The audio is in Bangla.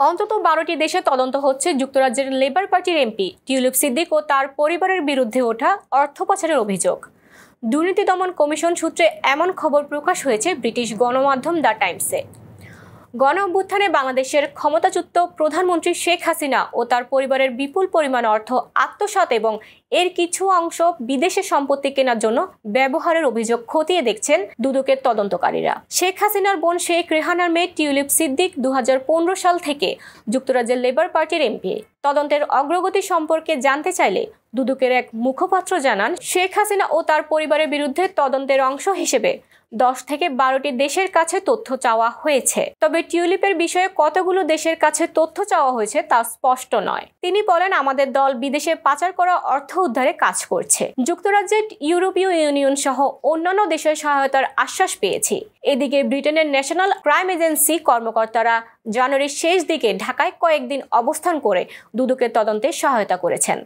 অন্তত 12টি দেশে তদন্ত হচ্ছে যুক্তরাজ্যের লেবার পার্টির এমপি টিউলিপ সিদ্দিক ও তার পরিবারের বিরুদ্ধে ওঠা অর্থ পাচারের অভিযোগ। দুর্নীতি দমন কমিশন সূত্রে এমন খবর প্রকাশ হয়েছে ব্রিটিশ গণমাধ্যম দ্য টাইমসে। গণ অভ্যুত্থানে বাংলাদেশের ক্ষমতাচ্যুত প্রধানমন্ত্রী শেখ হাসিনা ও তার পরিবারের বিপুল পরিমাণ অর্থ আত্মসাৎ এবং এর কিছু অংশ বিদেশে সম্পত্তি কেনার জন্য ব্যবহারের অভিযোগ খতিয়ে দেখছেন দুদকের তদন্তকারীরা। শেখ হাসিনার বোন শেখ রেহানার মেয়ে টিউলিপ সিদ্দিক 2015 সাল থেকে যুক্তরাজ্যের লেবার পার্টির এমপি। তদন্তের অগ্রগতি সম্পর্কে জানতে চাইলে দুদকের এক মুখপাত্র জানান, শেখ হাসিনা ও তার পরিবারের বিরুদ্ধে তদন্তের অংশ হিসেবে 10 থেকে 12টি দেশের কাছে তথ্য চাওয়া হয়েছে। তবে টিউলিপের বিষয়ে কতগুলো দেশের কাছে তথ্য চাওয়া হয়েছে তা স্পষ্ট নয়। তিনি বলেন, আমাদের দল বিদেশে পাচার করা অর্থ উদ্ধারে কাজ করছে। যুক্তরাজ্যের ইউরোপীয় ইউনিয়ন সহ অন্যান্য দেশের সহায়তার আশ্বাস পেয়েছি। এদিকে ব্রিটেনের ন্যাশনাল ক্রাইম এজেন্সি কর্মকর্তারা জানুয়ারির শেষ দিকে ঢাকায় কয়েকদিন অবস্থান করে দুদকের তদন্তে সহায়তা করেছেন।